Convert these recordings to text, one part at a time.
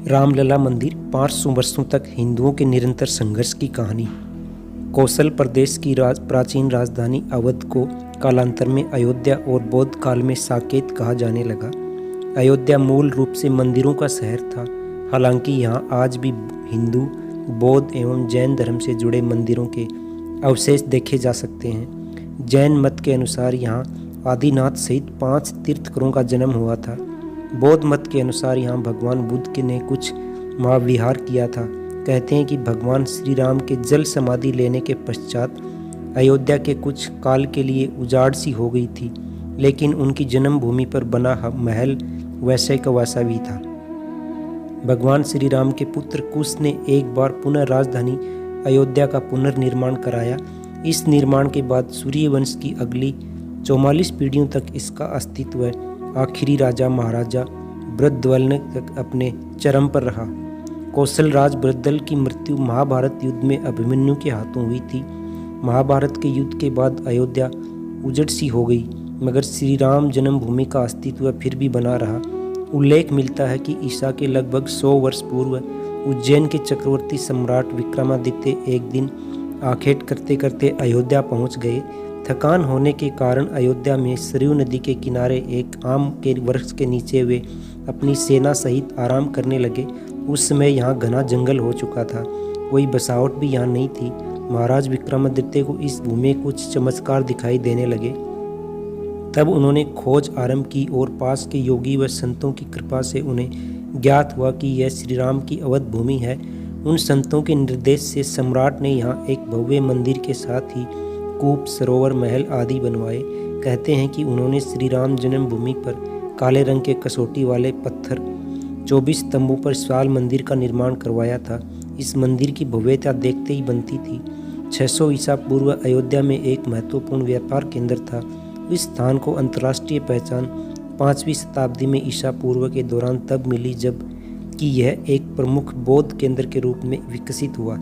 रामलला मंदिर 500 वर्षों तक हिंदुओं के निरंतर संघर्ष की कहानी। कौशल प्रदेश की प्राचीन राजधानी अवध को कालांतर में अयोध्या और बौद्ध काल में साकेत कहा जाने लगा। अयोध्या मूल रूप से मंदिरों का शहर था। हालांकि यहाँ आज भी हिंदू, बौद्ध एवं जैन धर्म से जुड़े मंदिरों के अवशेष देखे जा सकते हैं। जैन मत के अनुसार यहाँ आदिनाथ सहित 5 तीर्थंकरों का जन्म हुआ था। बौद्ध मत के अनुसार यहाँ भगवान बुद्ध ने कुछ माह विहार किया था। कहते हैं कि भगवान श्री राम के जल समाधि लेने के पश्चात अयोध्या के कुछ काल के लिए उजाड़ सी हो गई थी, लेकिन उनकी जन्मभूमि पर बना महल वैसे का वैसा भी था। भगवान श्री राम के पुत्र कुश ने एक बार पुनः राजधानी अयोध्या का पुनर्निर्माण कराया। इस निर्माण के बाद सूर्यवंश की अगली 44 पीढ़ियों तक इसका अस्तित्व है। आखिरी राजा महाराजा बृहद्रथ तक अपने चरम पर रहा। कौशल राज बृहद्रथ की मृत्यु महाभारत युद्ध में अभिमन्यु के हाथों हुई थी। महाभारत के युद्ध के बाद अयोध्या उजड़ सी हो गई, मगर श्री राम जन्मभूमि का अस्तित्व फिर भी बना रहा। उल्लेख मिलता है कि ईसा के लगभग 100 वर्ष पूर्व उज्जैन के चक्रवर्ती सम्राट विक्रमादित्य एक दिन आखेट करते करते अयोध्या पहुंच गए। थकान होने के कारण अयोध्या में सरयू नदी के किनारे एक आम के वृक्ष के नीचे वे अपनी सेना सहित आराम करने लगे। उस समय यहाँ घना जंगल हो चुका था, कोई बसावट भी यहाँ नहीं थी। महाराज विक्रमादित्य को इस भूमि में कुछ चमत्कार दिखाई देने लगे। तब उन्होंने खोज आरंभ की और पास के योगी व संतों की कृपा से उन्हें ज्ञात हुआ कि यह श्री राम की अवध भूमि है। उन संतों के निर्देश से सम्राट ने यहाँ एक भव्य मंदिर के साथ ही कूप, सरोवर, महल आदि बनवाए। कहते हैं कि उन्होंने श्री राम जन्मभूमि पर काले रंग के कसौटी वाले पत्थर 24 स्तंभों पर विशाल मंदिर का निर्माण करवाया था। इस मंदिर की भव्यता देखते ही बनती थी। 600 ईसा पूर्व अयोध्या में एक महत्वपूर्ण व्यापार केंद्र था। इस स्थान को अंतर्राष्ट्रीय पहचान 5वीं शताब्दी में ईसा पूर्व के दौरान तब मिली जब कि यह एक प्रमुख बौद्ध केंद्र के रूप में विकसित हुआ।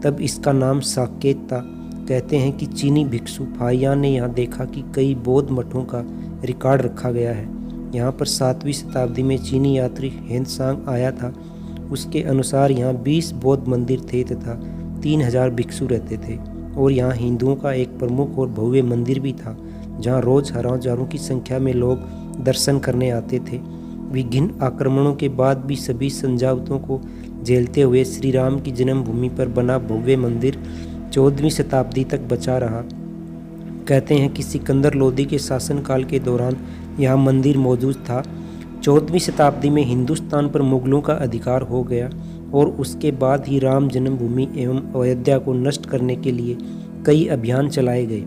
तब इसका नाम साकेत था। कहते हैं कि चीनी भिक्षु फाहियान ने यहाँ देखा कि कई बौद्ध मठों का रिकॉर्ड रखा गया है। यहाँ पर 7वीं शताब्दी में चीनी यात्री हेनसांग आया था। उसके अनुसार यहाँ 20 बौद्ध मंदिर थे तथा 3000 भिक्षु रहते थे, और यहाँ हिंदुओं का एक प्रमुख और भव्य मंदिर भी था, जहाँ रोज हजारों की संख्या में लोग दर्शन करने आते थे। विभिन्न आक्रमणों के बाद भी सभी संजावतों को झेलते हुए श्री राम की जन्मभूमि पर बना भव्य मंदिर 14वीं शताब्दी तक बचा रहा। कहते हैं कि सिकंदर लोदी के शासनकाल के दौरान यहाँ मंदिर मौजूद था। 14वीं शताब्दी में हिंदुस्तान पर मुगलों का अधिकार हो गया और उसके बाद ही राम जन्मभूमि एवं अयोध्या को नष्ट करने के लिए कई अभियान चलाए गए।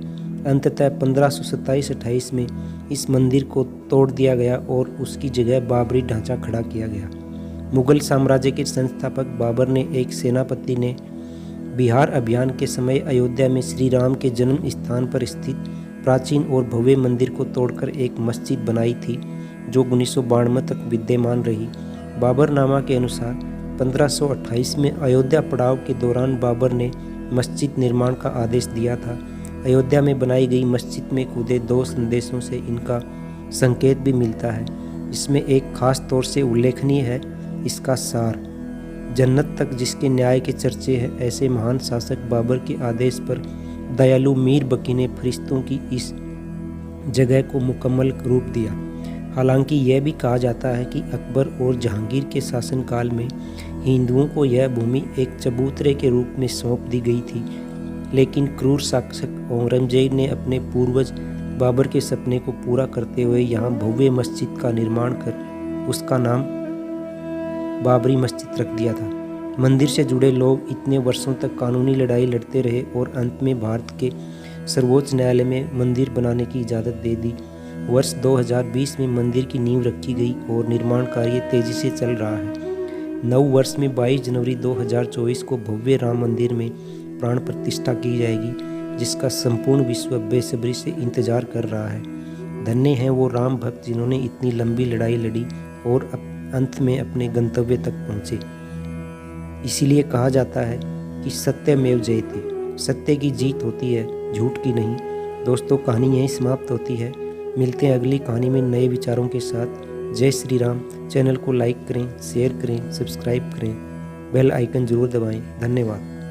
अंततः 1527-28 में इस मंदिर को तोड़ दिया गया और उसकी जगह बाबरी ढांचा खड़ा किया गया। मुगल साम्राज्य के संस्थापक बाबर ने एक सेनापति ने बिहार अभियान के समय अयोध्या में श्री राम के जन्म स्थान पर स्थित प्राचीन और भव्य मंदिर को तोड़कर एक मस्जिद बनाई थी, जो 1992 तक विद्यमान रही। बाबरनामा के अनुसार 1528 में अयोध्या पड़ाव के दौरान बाबर ने मस्जिद निर्माण का आदेश दिया था। अयोध्या में बनाई गई मस्जिद में खुदे 2 संदेशों से इनका संकेत भी मिलता है। इसमें एक खास तौर से उल्लेखनीय है इसका सार, जन्नत तक जिसके न्याय के चर्चे हैं। ऐसे महान शासक बाबर के आदेश पर दयालु मीर बकी ने फरिश्तों की इस जगह को मुकम्मल रूप दिया। हालांकि यह भी कहा जाता है कि अकबर और जहांगीर के शासनकाल में हिंदुओं को यह भूमि एक चबूतरे के रूप में सौंप दी गई थी, लेकिन क्रूर शासक औरंगजेब ने अपने पूर्वज बाबर के सपने को पूरा करते हुए यहाँ भव्य मस्जिद का निर्माण कर उसका नाम बाबरी मस्जिद रख दिया था। मंदिर से जुड़े लोग इतने वर्षों तक कानूनी लड़ाई लड़ते रहे और अंत में भारत के सर्वोच्च न्यायालय में मंदिर बनाने की इजाज़त दे दी। वर्ष 2020 में मंदिर की नींव रखी गई और निर्माण कार्य तेजी से चल रहा है। 9 वर्ष में 22 जनवरी 2024 को भव्य राम मंदिर में प्राण प्रतिष्ठा की जाएगी, जिसका संपूर्ण विश्व बेसब्री से इंतजार कर रहा है। धन्य हैं वो राम भक्त जिन्होंने इतनी लंबी लड़ाई लड़ी और अंत में अपने गंतव्य तक पहुँचे। इसीलिए कहा जाता है कि सत्यमेव जयते, सत्य की जीत होती है, झूठ की नहीं। दोस्तों, कहानी यहीं समाप्त होती है। मिलते हैं अगली कहानी में नए विचारों के साथ। जय श्री राम। चैनल को लाइक करें, शेयर करें, सब्सक्राइब करें, बेल आइकन जरूर दबाएं। धन्यवाद।